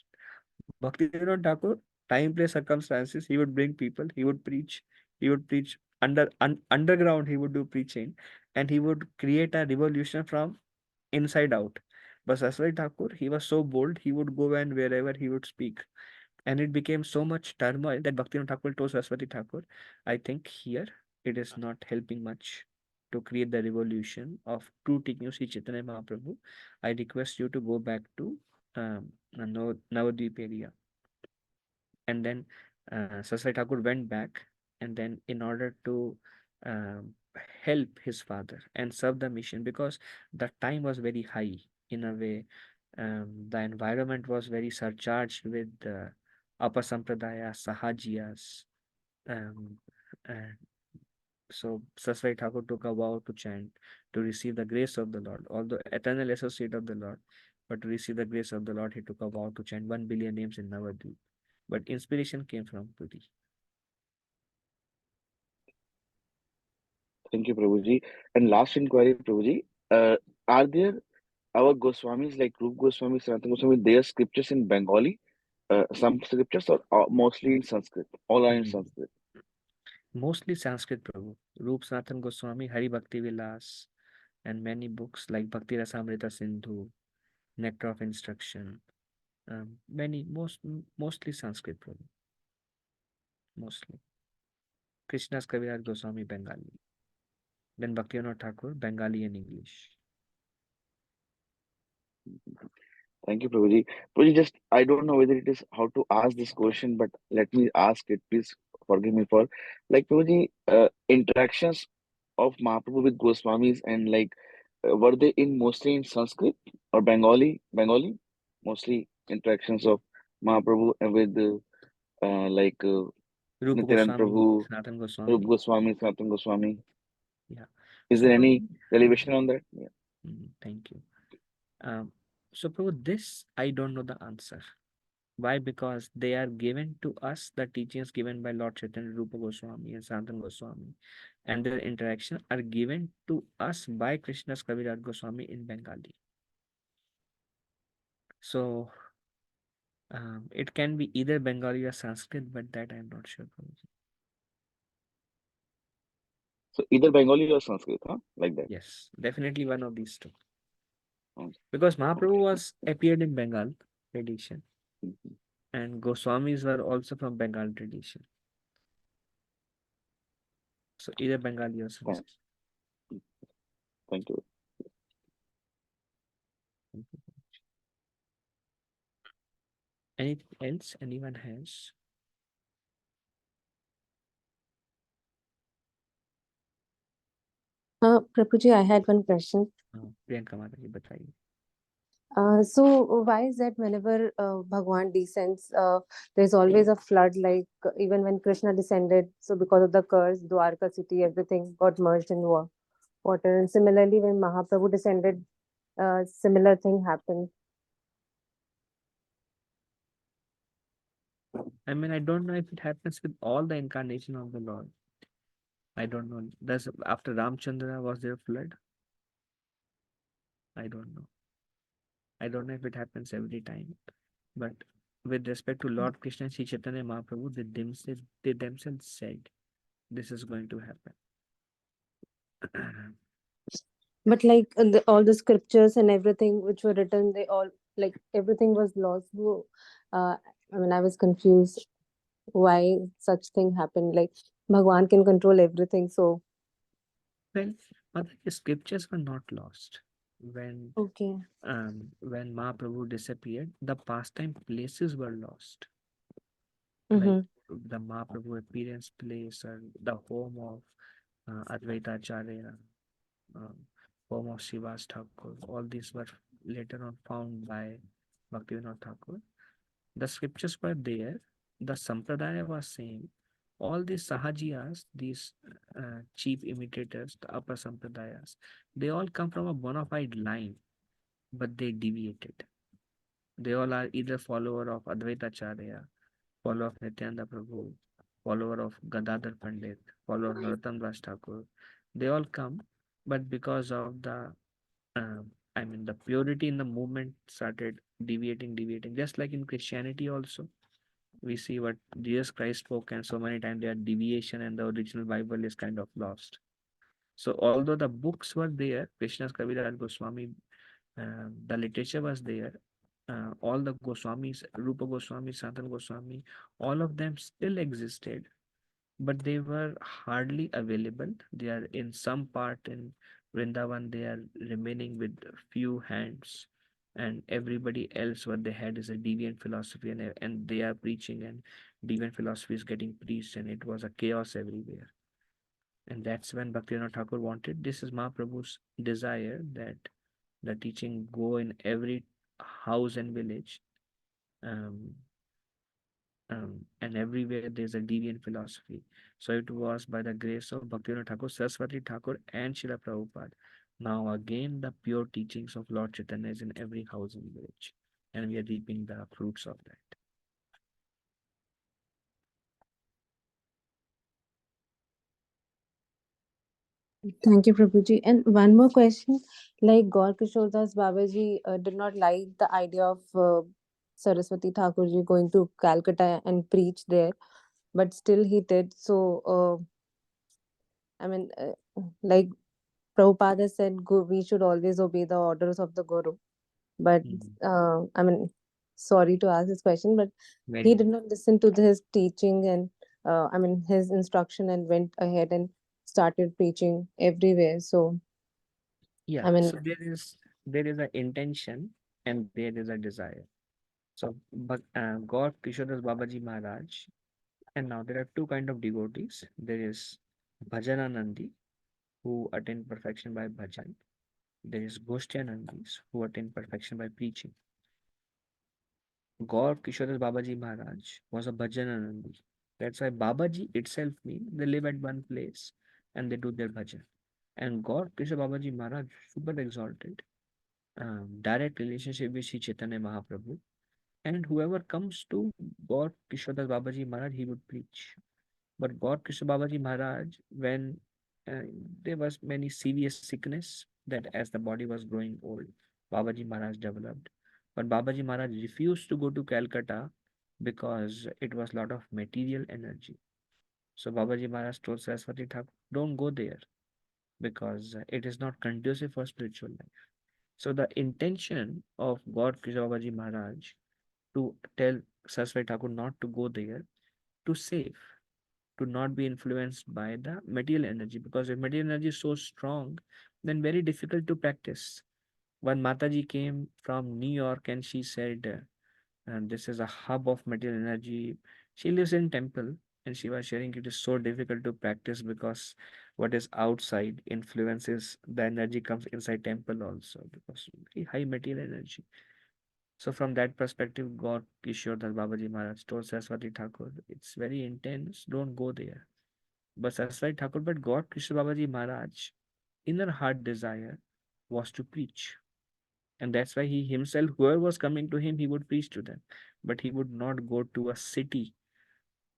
Bhaktivinoda Thakur, time, place, circumstances, he would bring people, he would preach underground, he would do preaching, and he would create a revolution from inside out. But Saraswati Thakur, he was so bold, he would go and wherever he would speak. And it became so much turmoil that Bhaktivinoda Thakur told Saraswati Thakur, I think here it is not helping much to create the revolution of true teaching of Sri Chaitanya Mahaprabhu. I request you to go back to Navadvip area. And then Sasai Thakur went back, and then in order to um, help his father and serve the mission, because the time was very high in a way, the environment was very surcharged with upper sampradaya sahajiyas, um, and so Sasai Thakur took a vow to chant to receive the grace of the Lord, although eternal associate of the Lord, but to receive the grace of the Lord, he took a vow to chant 1 billion names in Navadvip. But inspiration came from Puri. Thank you, Prabhuji. And last inquiry, Prabhuji. Are there our Goswamis like Rup Goswami, Sanatana Goswami, their scriptures in Bengali? Some scriptures or mostly in Sanskrit? All are in Mhm. Sanskrit. Mostly Sanskrit, Prabhu. Rup Sanatan Goswami, Hari Bhakti Vilas, and many books like Bhakti Rasamrita Sindhu, Nectar of Instruction. Mostly Sanskrit, Prabhu. Mostly. Krishna's Kaviraj Goswami, Bengali. Then Bhaktivinoda Thakur, Bengali and English. Thank you, Prabhuji. Prabhuji, just I don't know whether it is how to ask this question, but let me ask it. Please forgive me for like Prabhuji, interactions of Mahaprabhu with Goswamis and like were they in mostly in Sanskrit or Bengali? Bengali, mostly interactions of Mahaprabhu and with Rupa Nityanand Goswami, Prabhu, Sanatan Rup Goswami. Goswami, Sanatana Goswami. Yeah. Is So, there any Prabhu, elevation on that? Yeah. thank you. Um, so, Prabhu, this I don't know the answer. Why? Because they are given to us, the teachings given by Lord Chaitanya, Rupa Goswami, and Sanatan Goswami, and their interaction are given to us by Krishna's Kaviraj Goswami in Bengali. So, it can be either Bengali or Sanskrit, but that I'm not sure. Prabhuji. So either Bengali or Sanskrit, huh? Like that. Yes, definitely one of these two. Oh, Because Mahaprabhu okay. was appeared in Bengal tradition, Mhm. and Goswamis were also from Bengal tradition. So either Bengali or Thank, Sanskrit. thank you. Anything else anyone has? Prabhuji, I had one question. Priyanka Mataji, बताइए. So why is that whenever Bhagwan descends, there's always a flood, like even when Krishna descended, so because of the curse, Dwarka city, everything got merged in water. And similarly, when Mahaprabhu descended, similar thing happened. I mean, I don't know if it happens with all the incarnation of the Lord. I don't know. Does after Ramchandra was there a flood? I don't know. I don't know if it happens every time. But with respect to Lord Krishna and Sri Chaitanya Mahaprabhu, they themselves said this is going to happen. But like all the scriptures and everything which were written, they all like everything was lost. I mean, I was confused why such thing happened. Like Bhagwan can control everything, so Well, other scriptures were not lost. okay. When Mahaprabhu disappeared, the pastime places were lost. Like Mm-hmm. the Mahaprabhu appearance place or the home of Advaita Acharya, um, home of Srivas Thakur. All these were later on found by Bhaktivinoda Thakur. The scriptures were there. The Sampradaya was same. All these Sahajiyas, these cheap imitators, the upper Sampradayas, they all come from a bona fide line, but they deviated. They all are either follower of Advaita Acharya, follower of Nityananda Prabhu, follower of Gadadhar Pandit, follower of Narottam Das Thakur. They all come, but because of the purity in the movement started deviating. Just like in Christianity also, we see what Jesus Christ spoke, and so many times there are deviation, and the original Bible is kind of lost. So although the books were there, Krishna's Kaviraj Goswami, the literature was there, all the Goswamis, Rupa Goswami, Sanatan Goswami, all of them still existed, but they were hardly available. They are in some part in Vrindavan, they are remaining with few hands, and everybody else what they had is a deviant philosophy, and they are preaching, and deviant philosophy is getting preached, and it was a chaos everywhere. And that's when Bhaktivinoda Thakur wanted, this is Mahaprabhu's desire, that the teaching go in every house and village, um, and everywhere there's a deviant philosophy. So it was by the grace of Bhaktivinoda Thakur, Saraswati Thakur, and Srila Prabhupada. Now again, the pure teachings of Lord Chaitanya is in every house and village, and we are reaping the fruits of that. Thank you, Prabhuji. And one more question, like Gaur Kishore Das Babaji did not like the idea of Saraswati Thakurji going to Calcutta and preach there, but still he did. So, I mean, like Prabhupada said, we should always obey the orders of the Guru. But Mhm. I mean, sorry to ask this question, but Very he did good. not listen to his teaching and I mean his instruction and went ahead and started preaching everywhere. So Yeah. I mean, So there is an intention and there is a desire. So, but God Kishodas Babaji Maharaj, and now there are two kind of devotees. There is Bhajananandi, who attain perfection by bhajan. There is Goshtyanandis, who attain perfection by preaching. God Kishodas Babaji Maharaj was a Bhajananandi. That's why Babaji itself means they live at one place and they do their bhajan. And God Kishore Babaji Maharaj, super exalted, direct relationship with Sri Chaitanya Mahaprabhu. And whoever comes to God Kishodas Babaji Maharaj, he would preach. But God Kishore Babaji Maharaj, when uh, there was many serious sickness that as the body was growing old, Babaji Maharaj developed. But Babaji Maharaj refused to go to Calcutta because it was a lot of material energy. So Babaji Maharaj told Saraswati Thakur, don't go there because it is not conducive for spiritual life. So the intention of God Kishore Babaji Maharaj to tell Saraswati Thakur not to go there, to save, to not be influenced by the material energy, because if material energy is so strong, then very difficult to practice. When Mataji came from New York and she said, and this is a hub of material energy, she lives in temple, and she was sharing it is so difficult to practice because what is outside influences the energy comes inside temple also, because very high material energy. So from that perspective, God Kishore Das Babaji Maharaj told Saraswati Thakur, it's very intense, don't go there. But Saraswati Thakur, but God Krishna Babaji Maharaj, inner heart desire was to preach. And that's why he himself, whoever was coming to him, he would preach to them. But he would not go to a city.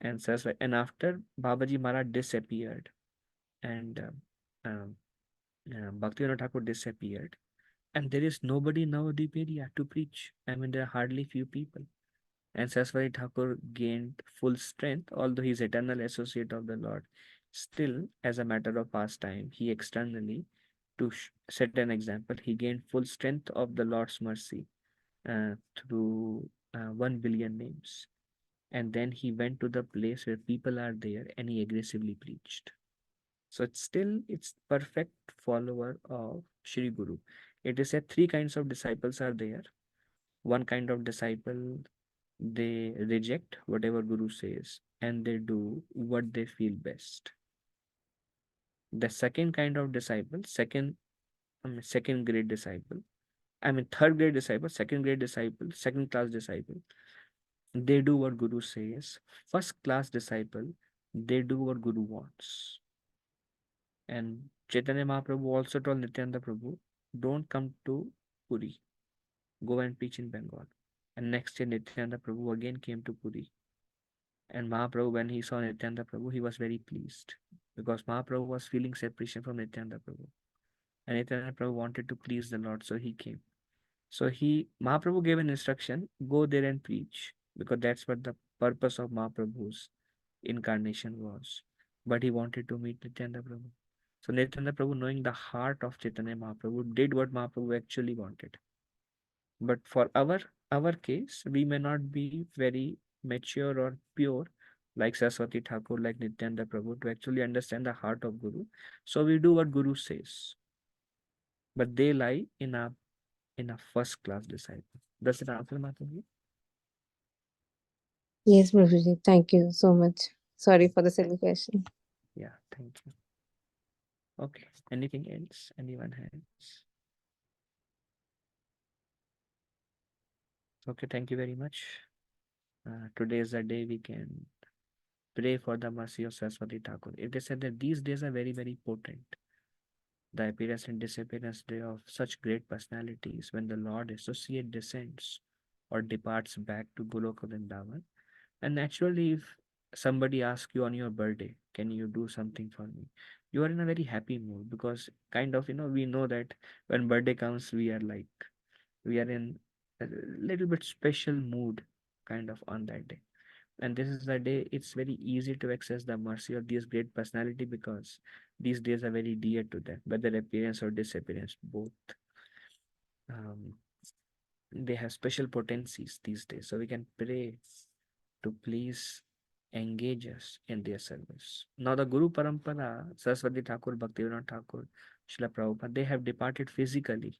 And Saraswati, and after Babaji Maharaj disappeared, and Bhaktivinoda Thakur disappeared, and there is nobody in Navadvip area to preach. I mean, there are hardly few people. And Saraswati Thakur gained full strength, although he is eternal associate of the Lord. Still, as a matter of pastime, he externally, to set an example, he gained full strength of the Lord's mercy through 1 billion names. And then he went to the place where people are there and he aggressively preached. So it's perfect follower of Shri Guru. It is said three kinds of disciples are there. One kind of disciple, they reject whatever Guru says and they do what they feel best. The second kind of disciple, second grade disciple, third grade disciple, second grade disciple, second class disciple, they do what Guru says. First class disciple, they do what Guru wants. And Chaitanya Mahaprabhu also told Nityananda Prabhu, don't come to Puri, go and preach in Bengal. And next year Nityananda Prabhu again came to Puri. And Mahaprabhu, when he saw Nityananda Prabhu, he was very pleased because Mahaprabhu was feeling separation from Nityananda Prabhu. And Nityananda Prabhu wanted to please the Lord, so he came. So Mahaprabhu gave an instruction, go there and preach, because that's what the purpose of Mahaprabhu's incarnation was. But he wanted to meet Nityananda Prabhu. So Nityananda Prabhu, knowing the heart of Chaitanya Mahaprabhu, did what Mahaprabhu actually wanted. But for our case, we may not be very mature or pure. like Saraswati Thakur, like Nityananda Prabhu, to actually understand the heart of Guru. So we do what Guru says, but they lie in a first class disciple. Does it answer, Mataji? Yes, Prabhuji. Thank you so much. Sorry for the silly question. Yeah, thank you. Okay, anything else? Anyone has? Okay, thank you very much. Today is the day we can pray for the mercy of Saraswati Thakur. It is said that these days are very, very potent. The appearance and disappearance day of such great personalities when the Lord associate descends or departs back to Goloka Vrindavan. And naturally, if somebody asks you on your birthday, can you do something for me? You are in a very happy mood because kind of, we know that when birthday comes, we are in a little bit special mood kind of on that day. And this is the day it's very easy to access the mercy of this great personality because these days are very dear to them, whether appearance or disappearance, both. Um, they have special potencies these days. So we can pray to please engage us in their service. Now, the Guru Parampara, Saraswati Thakur, Bhaktivinoda Thakur, Srila Prabhupada, they have departed physically,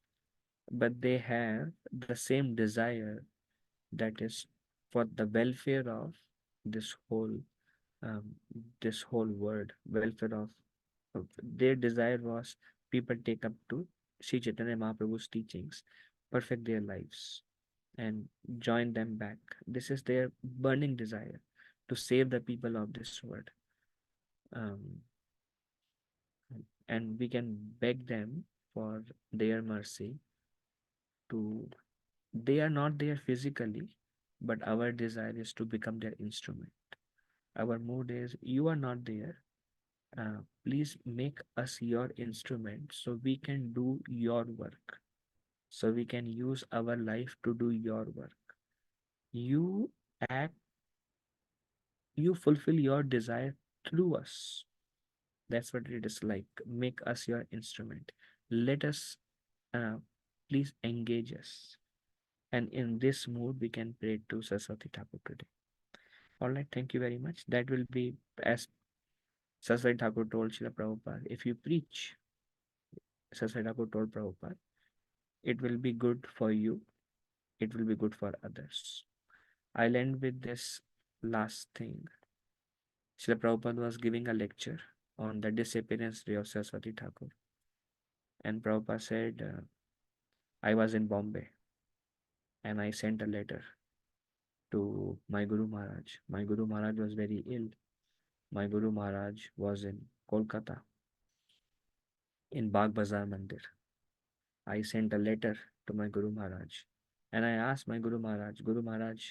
but they have the same desire, that is for the welfare of this whole um, this whole world, welfare of their desire was people take up to Sri Chaitanya Mahaprabhu's teachings, perfect their lives, and join them back. This is their burning desire to save the people of this world. Um, and we can beg them for their mercy to, they are not there physically, but our desire is to become their instrument. Our mood is, you are not there. Please make us your instrument so we can do your work. So we can use our life to do your work. You act, you fulfill your desire through us. That's what it is like. Make us your instrument. Let us, uh, please engage us. And in this mood, we can pray to Saraswati Thakur today. All right, thank you very much. That will be as Saraswati Thakur told Srila Prabhupada. If you preach, Saraswati Thakur told Prabhupada, it will be good for you, it will be good for others. I'll end with this last thing. Srila Prabhupada was giving a lecture on the disappearance day of Saraswati Thakur. And Prabhupada said, I was in Bombay and I sent a letter to my Guru Maharaj. My Guru Maharaj was very ill. My Guru Maharaj was in Kolkata, in Bagh Bazar Mandir. I sent a letter to my Guru Maharaj and I asked my Guru Maharaj,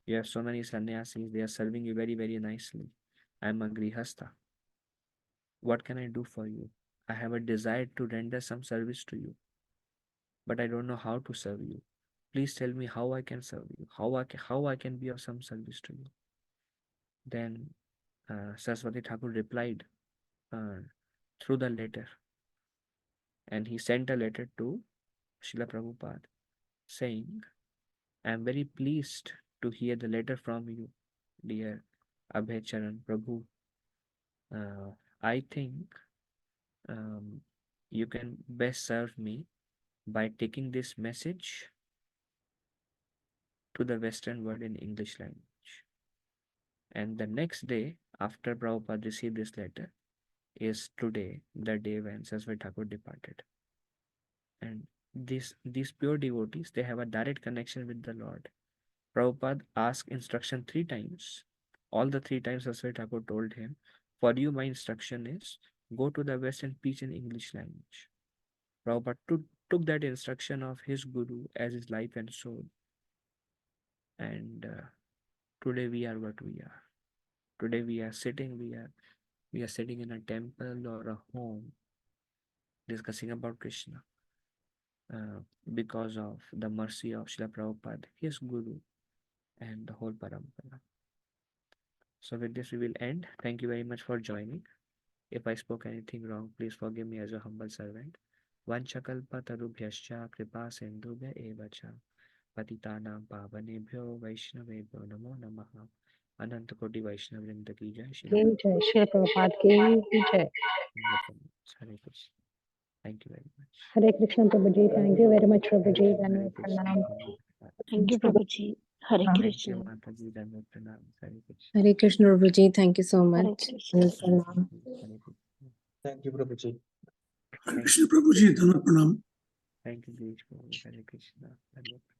you have so many sannyasis, they are serving you very, very nicely. I am a grihastha. What can I do for you? I have a desire to render some service to you, but I don't know how to serve you. Please tell me how I can serve you, how I can be of some service to you. Then Saraswati Thakur replied uh, through the letter, and he sent a letter to Srila Prabhupada saying, I am very pleased to hear the letter from you, dear Abhay Charan Prabhu. I think you can best serve me by taking this message to the Western world in English language. And the next day, after Prabhupada received this letter, is today, the day when Saraswati Thakur departed. And these pure devotees, they have a direct connection with the Lord. Prabhupada asked instruction 3 times. All the 3 times Saraswati Thakur told him, for you my instruction is, go to the West and preach in English language. Prabhupada took that instruction of his Guru as his life and soul. And today we are what we are. Today we are sitting in a temple or a home discussing about Krishna because of the mercy of Srila Prabhupada, his Guru, and the whole parampara. So with this we will end. Thank you very much for joining. If I spoke anything wrong, please forgive me as a humble servant. Vanchakalpatarubhyascha kripa sindhubhya evacha patitanam pavanebhyo vaishnavebhyo namo namaha. अनंत कोटि वैष्णव वृंद की जय। श्री की जय, श्री प्रभुपाद की जय। हरे Krishna. Thank you very much. Hare Krishna Prabhuji, thank you very much Prabhuji, Hare Dhanwad Krishna. Pranam. Thank you, Prabhuji. Hare हाँ। Thank you, Krishna. Mataji. Dhanwad Pranam. Hare Krishna. Hare Krishna, Prabhuji. Thank you so Hare much. Krishna. Pranam. Hare Krishna. Thank you, Prabhuji. Hare Krishna Prabhuji, Dhanwad Pranam. Thank you, Girish Prabhu. Hare Krishna. Dhanwad Pranam.